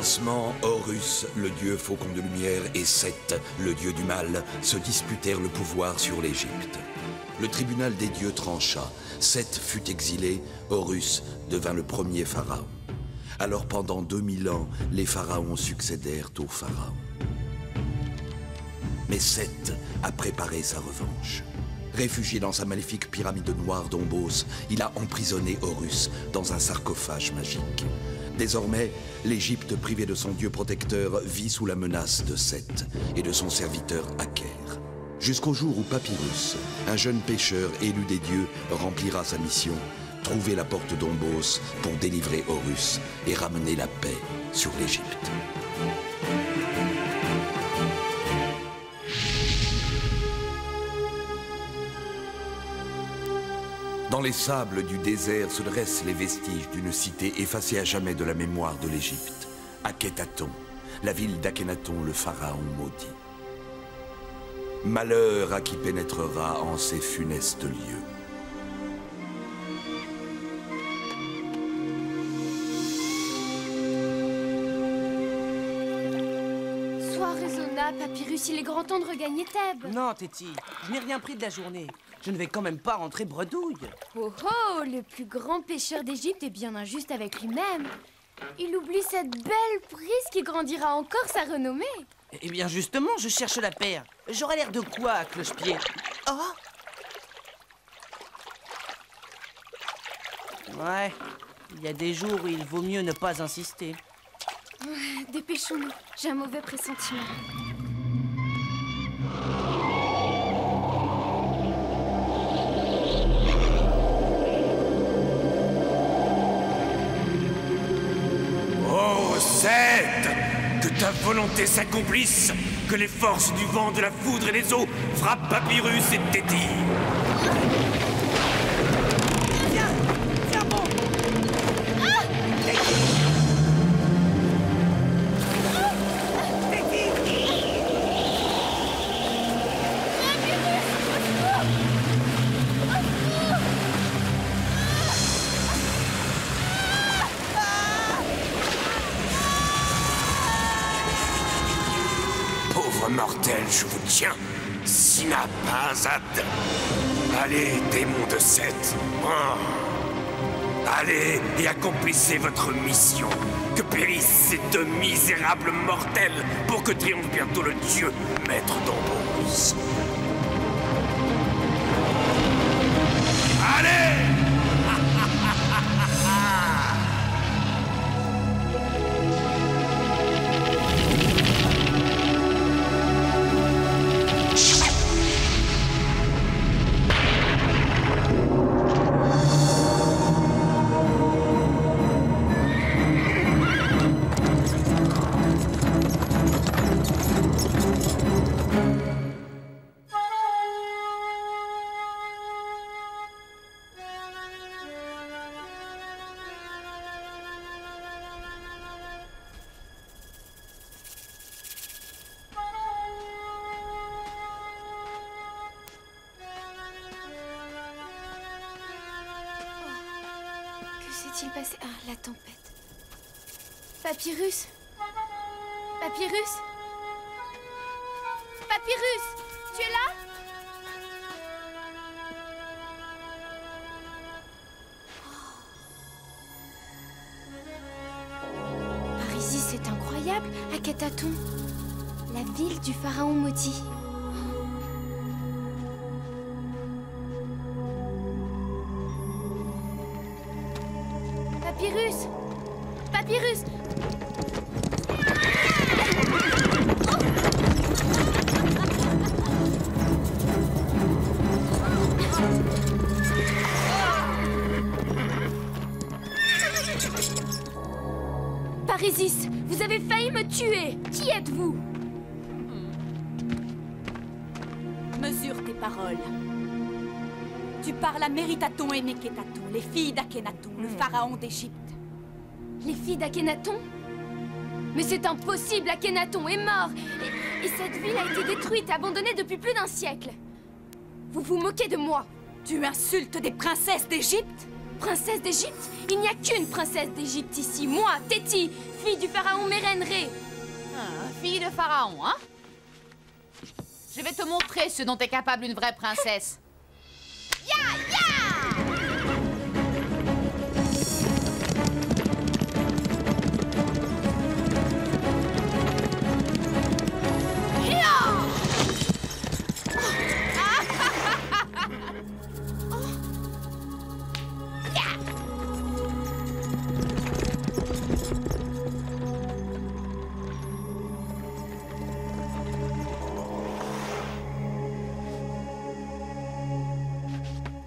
commencement, Horus, le dieu faucon de lumière, et Seth, le dieu du mal, se disputèrent le pouvoir sur l'Égypte. Le tribunal des dieux trancha. Seth fut exilé, Horus devint le premier pharaon. Alors pendant 2000 ans, les pharaons succédèrent aux pharaons. Mais Seth a préparé sa revanche. Réfugié dans sa maléfique pyramide noire d'Ombos, il a emprisonné Horus dans un sarcophage magique. Désormais, l'Égypte, privée de son dieu protecteur, vit sous la menace de Seth et de son serviteur Aker. Jusqu'au jour où Papyrus, un jeune pêcheur élu des dieux, remplira sa mission, trouver la porte d'Ombos pour délivrer Horus et ramener la paix sur l'Égypte. Dans les sables du désert se dressent les vestiges d'une cité effacée à jamais de la mémoire de l'Égypte. Akhenaton, la ville d'Akhenaton, le pharaon maudit. Malheur à qui pénétrera en ces funestes lieux. Sois raisonnable, Papyrus, il est grand temps de regagner Thèbes. Non, Téti, je n'ai rien pris de la journée. Je ne vais quand même pas rentrer bredouille. Oh oh, le plus grand pêcheur d'Égypte est bien injuste avec lui-même. Il oublie cette belle prise qui grandira encore sa renommée. Eh bien justement, je cherche la paire. J'aurais l'air de quoi à cloche-pied? Oh! Ouais, il y a des jours où il vaut mieux ne pas insister. Dépêchons-nous, j'ai un mauvais pressentiment. Oh, Seth! Que ta volonté s'accomplisse! Que les forces du vent, de la foudre et des eaux frappent Papyrus et Téti! Viens! Viens bon! Ah! Téti! Téti! Pauvre mortel, je vous tiens! Sinapazad! Allez, démon de Seth! Oh. Allez et accomplissez votre mission! Que périssent ces deux misérables mortels pour que triomphe bientôt le dieu, maître d'Ombos! Allez! Qu'est-il passé? Ah, la tempête. Papyrus? Papyrus? Papyrus? Tu es là? Parisis, c'est incroyable. Akhenaton, la ville du pharaon maudit. Papyrus! Papyrus! Parisis, vous avez failli me tuer! Qui êtes-vous? Mesure tes paroles. Tu parles à Méritaton et Nekhétaton, les filles d'Akhenaton, le pharaon d'Égypte. Les filles d'Akhenaton? Mais c'est impossible, Akhenaton est mort! Et cette ville a été détruite et abandonnée depuis plus d'1 siècle. Vous vous moquez de moi? Tu insultes des princesses d'Égypte? Princesse d'Égypte? Il n'y a qu'une princesse d'Égypte ici, moi, Téti, fille du pharaon Mérenré. Fille de pharaon, hein? Je vais te montrer ce dont est capable une vraie princesse. Ya, ya!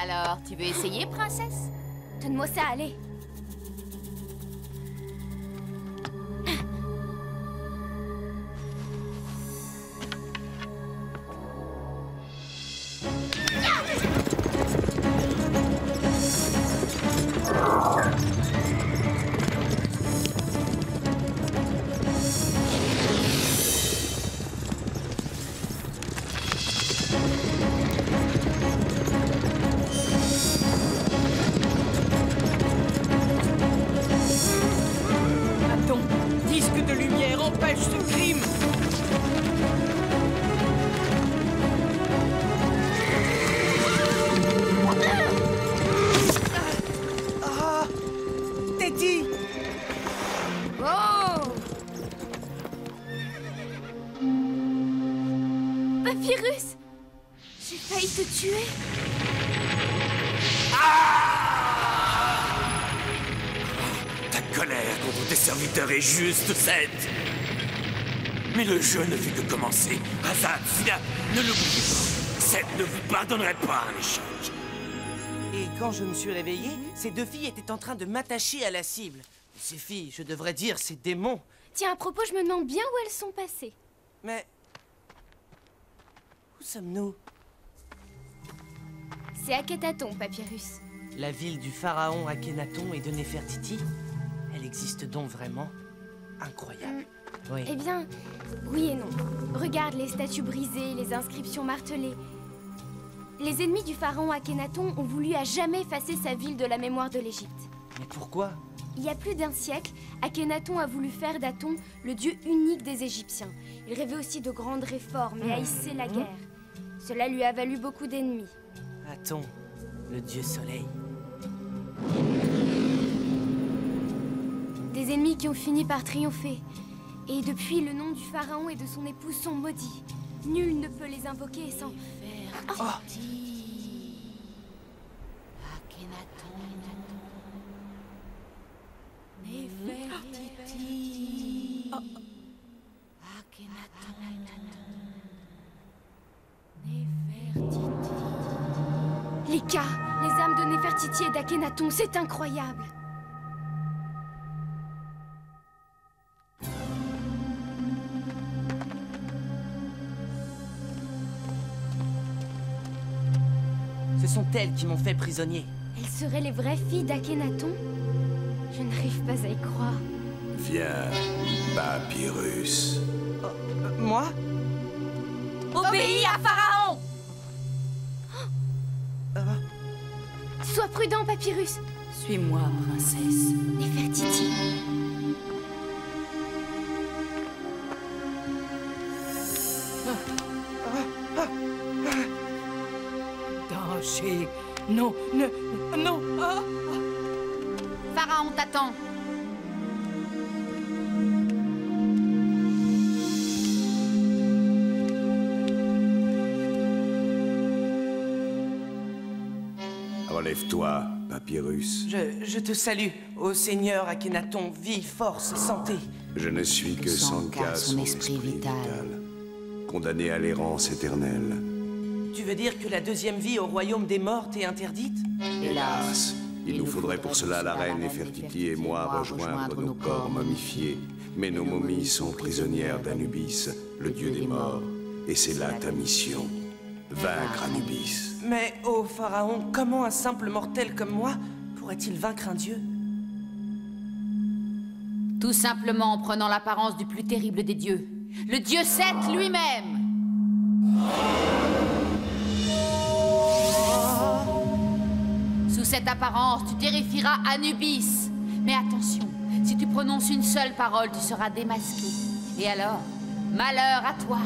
Alors, tu veux essayer, princesse? Donne-moi ça, allez. Disque de lumière empêche ce crime. Ah, Téti! Oh! Papyrus! J'ai failli te tuer. Ta colère contre tes serviteurs est juste, Seth. Mais le jeu ne fait que commencer. Azad, Sinap, ne l'oubliez pas. Seth ne vous pardonnerait pas un échange. Et quand je me suis réveillé, ces deux filles étaient en train de m'attacher à la cible. Ces filles, je devrais dire ces démons. Tiens, à propos, je me demande bien où elles sont passées. Mais... où sommes-nous? C'est Akhenaton, Papyrus. La ville du pharaon Akhenaton et de Néfertiti? Elle existe donc vraiment? Incroyable. Oui. Eh bien, oui et non. Regarde les statues brisées, les inscriptions martelées. Les ennemis du pharaon Akhenaton ont voulu à jamais effacer sa ville de la mémoire de l'Égypte. Mais pourquoi? Il y a plus d'un siècle, Akhenaton a voulu faire d'Aton le dieu unique des Égyptiens. Il rêvait aussi de grandes réformes et haïssait la guerre. Cela lui a valu beaucoup d'ennemis. Aton, le dieu soleil. Des ennemis qui ont fini par triompher. Et depuis, le nom du pharaon et de son épouse sont maudits. Nul ne peut les invoquer sans... Oh. Les cas, les âmes de Néfertiti et d'Akhenaton, c'est incroyable. Ce sont elles qui m'ont fait prisonnier. Elles seraient les vraies filles d'Akhenaton? Je n'arrive pas à y croire. Viens, Papyrus. Moi? Obéis à Pharaon! Sois prudent, Papyrus. Suis-moi, princesse. Néfertiti. Danger. Non, non. Pharaon t'attend. Relève-toi, Papyrus. Je te salue, ô Seigneur Akhenaton, vie, force, santé. Je ne suis que Sanka, son esprit vital, condamné à l'errance éternelle. Tu veux dire que la deuxième vie au royaume des morts t'est interdite? Hélas, il nous faudrait pour cela la reine Néfertiti et moi rejoindre nos corps momifiés. Mais nos momies sont prisonnières d'Anubis, le dieu des morts. Et c'est là ta mission, vaincre Anubis. Mais, ô Pharaon, comment un simple mortel comme moi pourrait-il vaincre un dieu? Tout simplement en prenant l'apparence du plus terrible des dieux, le dieu Seth lui-même. Sous cette apparence, tu terrifieras Anubis. Mais attention, si tu prononces une seule parole, tu seras démasqué. Et alors, malheur à toi.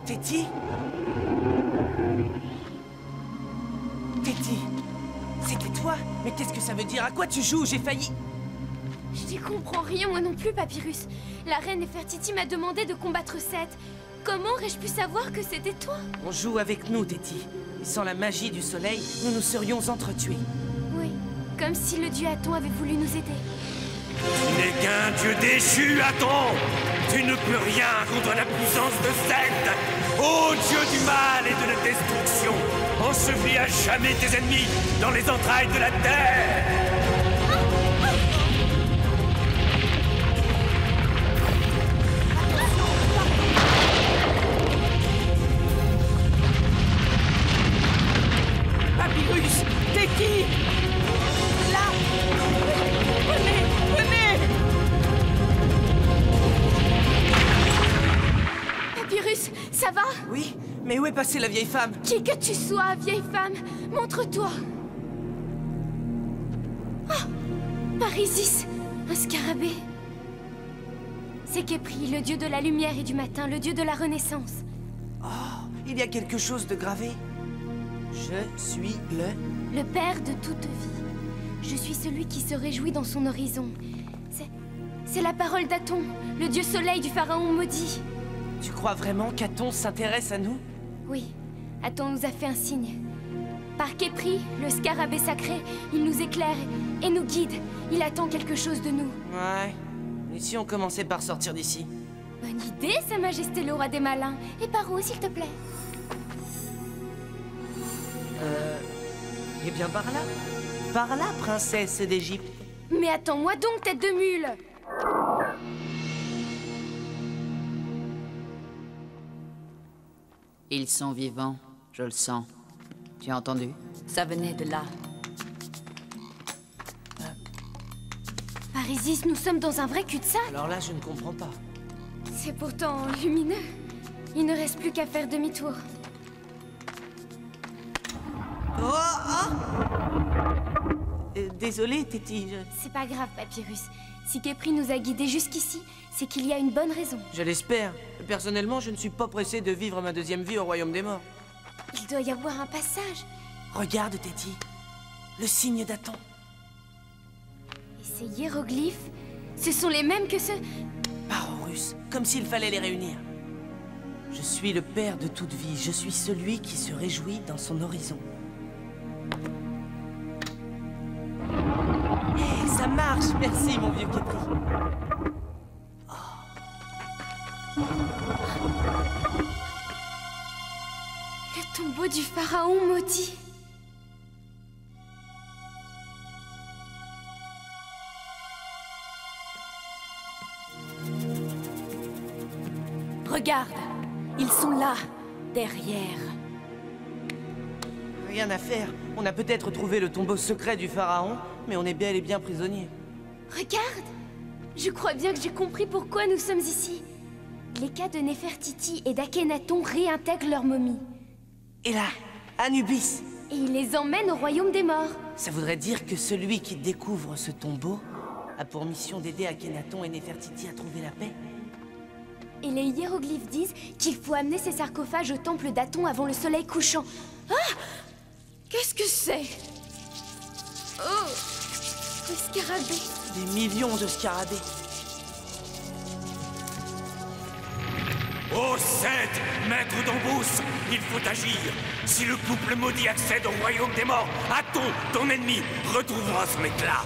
Téti? Téti, c'était toi? Mais qu'est-ce que ça veut dire? À quoi tu joues? J'ai failli... Je n'y comprends rien, moi non plus, Papyrus. La reine Nefertiti m'a demandé de combattre Seth. Comment aurais-je pu savoir que c'était toi? On joue avec nous, Téti. Et sans la magie du soleil, nous nous serions entretués. Oui, comme si le dieu Aton avait voulu nous aider. Tu n'es qu'un dieu déchu, Aton! Tu ne peux rien contre la puissance de Seth! Ô dieu du mal et de la destruction! Ensevelis à jamais tes ennemis dans les entrailles de la terre! Papyrus! Téti! Là! Venez! Venez! Papyrus, ça va? Oui, mais où est passée la vieille femme? Qui que tu sois, vieille femme, montre-toi! Oh! Parisis, un scarabée. C'est Khépri, le dieu de la lumière et du matin, le dieu de la renaissance. Oh, il y a quelque chose de gravé. Je suis le père de toute vie. Je suis celui qui se réjouit dans son horizon. C'est la parole d'Aton, le dieu soleil du pharaon maudit. Tu crois vraiment qu'Aton s'intéresse à nous? Oui, Aton nous a fait un signe. Par Khépri, le scarabée sacré, il nous éclaire et nous guide. Il attend quelque chose de nous. Ouais. Et si on commençait par sortir d'ici? Bonne idée, Sa Majesté le roi des malins. Et par où, s'il te plaît? Eh bien par là. Par là, princesse d'Égypte. Mais attends-moi donc, tête de mule! Ils sont vivants, je le sens. Tu as entendu? Ça venait de là. Parisis, nous sommes dans un vrai cul-de-sac. Alors là, je ne comprends pas. C'est pourtant lumineux. Il ne reste plus qu'à faire demi-tour. Oh, oh désolé, Téti. C'est pas grave, Papyrus. Si Khépri nous a guidés jusqu'ici, c'est qu'il y a une bonne raison. Je l'espère. Personnellement, je ne suis pas pressé de vivre ma deuxième vie au royaume des morts. Il doit y avoir un passage. Regarde, Téti. Le signe d'Aton. Et ces hiéroglyphes, ce sont les mêmes que ceux... Par Horus, comme s'il fallait les réunir. Je suis le père de toute vie. Je suis celui qui se réjouit dans son horizon. Hey, ça marche. Merci, mon vieux Khépri. Le tombeau du pharaon maudit. Regarde, ils sont là, derrière. Rien à faire. On a peut-être trouvé le tombeau secret du pharaon, mais on est bel et bien prisonniers. Regarde! Je crois bien que j'ai compris pourquoi nous sommes ici. Les cas de Néfertiti et d'Akhenaton réintègrent leur momie. Et là, Anubis. Et ils les emmènent au royaume des morts. Ça voudrait dire que celui qui découvre ce tombeau a pour mission d'aider Akhenaton et Néfertiti à trouver la paix. Et les hiéroglyphes disent qu'il faut amener ces sarcophages au temple d'Aton avant le soleil couchant. Ah! Qu'est-ce que c'est? Oh! Des scarabées. Des millions de scarabées. Ô Seth, maître d'Ombos, il faut agir. Si le couple maudit accède au royaume des morts, Aton, ton ennemi, retrouvera son éclat.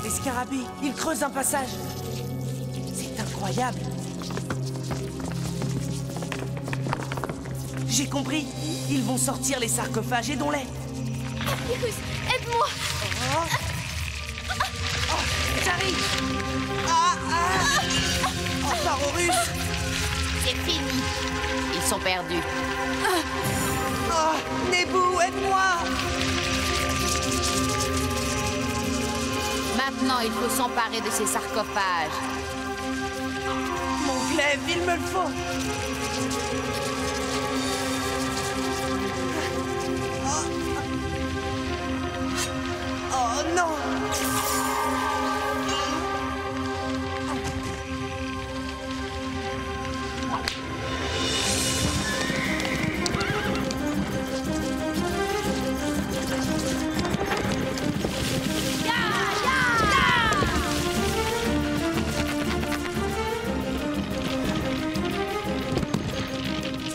Les scarabées, ils creusent un passage. C'est incroyable. J'ai compris. Ils vont sortir les sarcophages, aidons-les. Papyrus, aide-moi! J'arrive. Oh, Parorus. C'est fini. Ils sont perdus. Oh, Nebou, aide-moi. Maintenant, il faut s'emparer de ces sarcophages. Mon glaive, il me le faut. Oh non!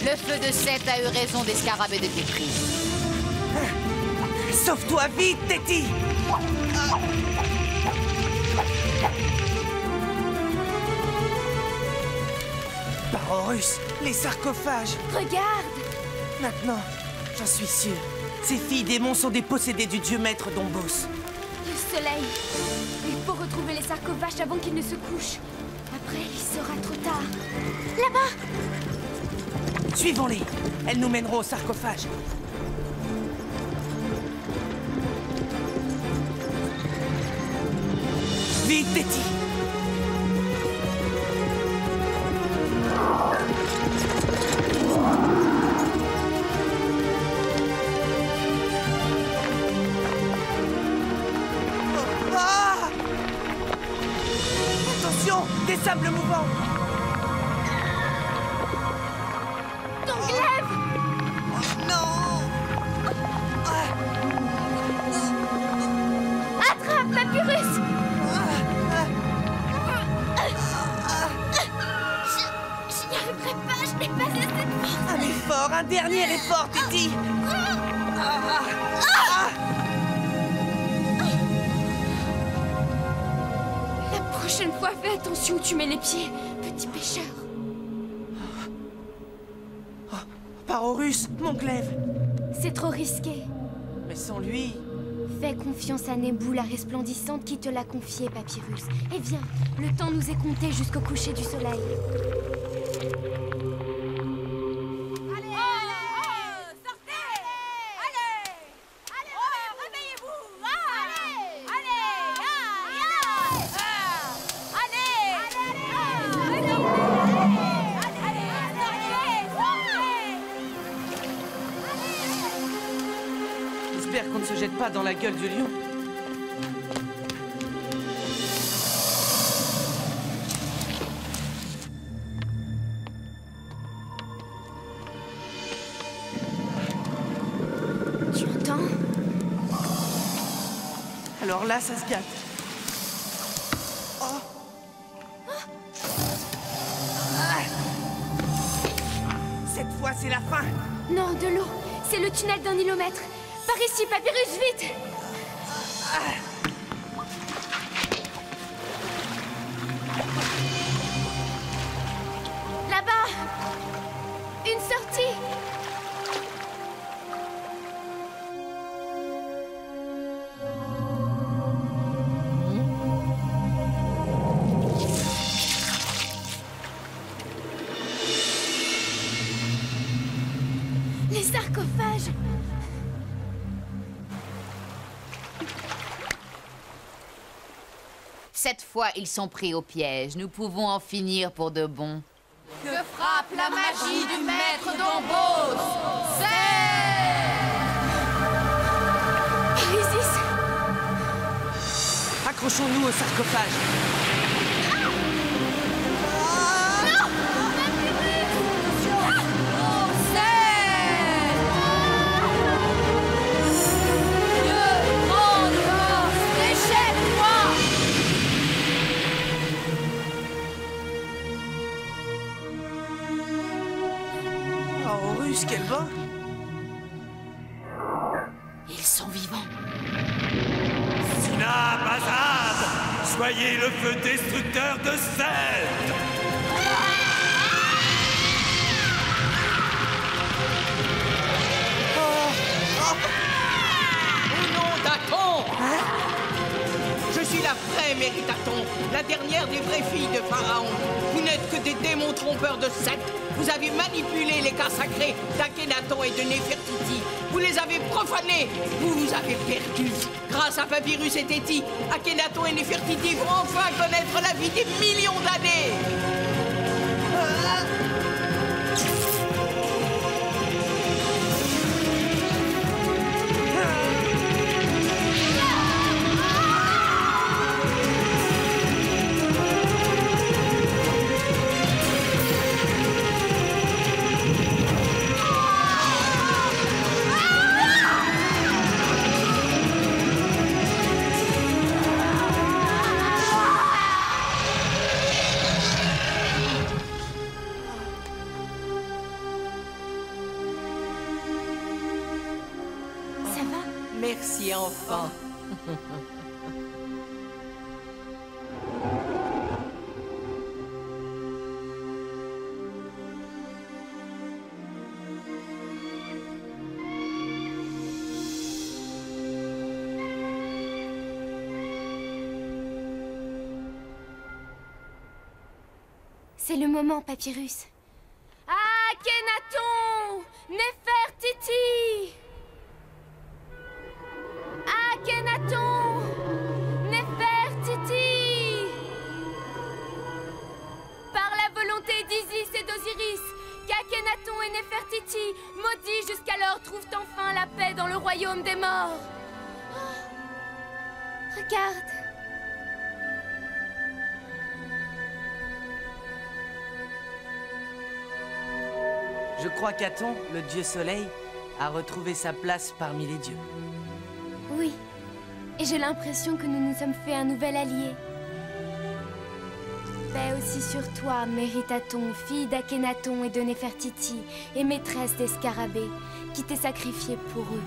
Le feu de Seth a eu raison des scarabées de Tétris. Sauve-toi vite, Téti! Parorus, les sarcophages! Regarde! Maintenant, j'en suis sûr. Ces filles démons sont des possédés du dieu maître d'Ombos. Le soleil! Il faut retrouver les sarcophages avant qu'ils ne se couchent. Après, il sera trop tard. Là-bas! Suivons-les. Elles nous mèneront au sarcophage. Vite, Téti! Ah! Attention! Des sables mouvants! Ton glaive! Non! Attrape, Papyrus! Je n'y arriverai pas, je n'ai pas assez de force. Un effort, un dernier effort, Téti! La prochaine fois, fais attention où tu mets les pieds, petit pêcheur. Parorus, mon glaive! C'est trop risqué. Mais sans lui... Fais confiance à Nebou, la resplendissante qui te l'a confié, Papyrus. Et viens, le temps nous est compté jusqu'au coucher du soleil. J'espère qu'on ne se jette pas dans la gueule du lion. Tu entends? Alors là, ça se gâte. Oh. Cette fois, c'est la fin. Non, de l'eau. C'est le tunnel d'un kilomètre. Par ici, Papyrus, vite! Là-bas! Une sortie! sarcophage! Cette fois, ils sont pris au piège. Nous pouvons en finir pour de bon. Que frappe la magie du maître d'Ombos? Isis! Accrochons-nous au sarcophage. Oh, Horus, quel vent! Ils sont vivants. Sinabazad, soyez le feu destructeur de Seth! Au nom d'Aton! Je suis la vraie Méritaton, la dernière des vraies filles de Pharaon. Vous n'êtes que des démons trompeurs de Seth. Vous avez manipulé les cas sacrés d'Akhenaton et de Néfertiti. Vous les avez profanés. Vous avez perdu. Grâce à Papyrus et Téti, Akhenaton et Néfertiti vont enfin connaître la vie des millions d'années. Ça va? Merci, enfant. C'est le moment, Papyrus. Akhenaton! Néfertiti! Akhenaton! Néfertiti! Par la volonté d'Isis et d'Osiris, qu'Akhenaton et Néfertiti, maudits jusqu'alors, trouvent enfin la paix dans le royaume des morts. Oh, regarde. Je crois qu'Aton, le dieu soleil, a retrouvé sa place parmi les dieux. Oui. Et j'ai l'impression que nous nous sommes fait un nouvel allié. Paix aussi sur toi, Méritaton, fille d'Akhenaton et de Néfertiti, et maîtresse des scarabées, qui t'es sacrifiée pour eux.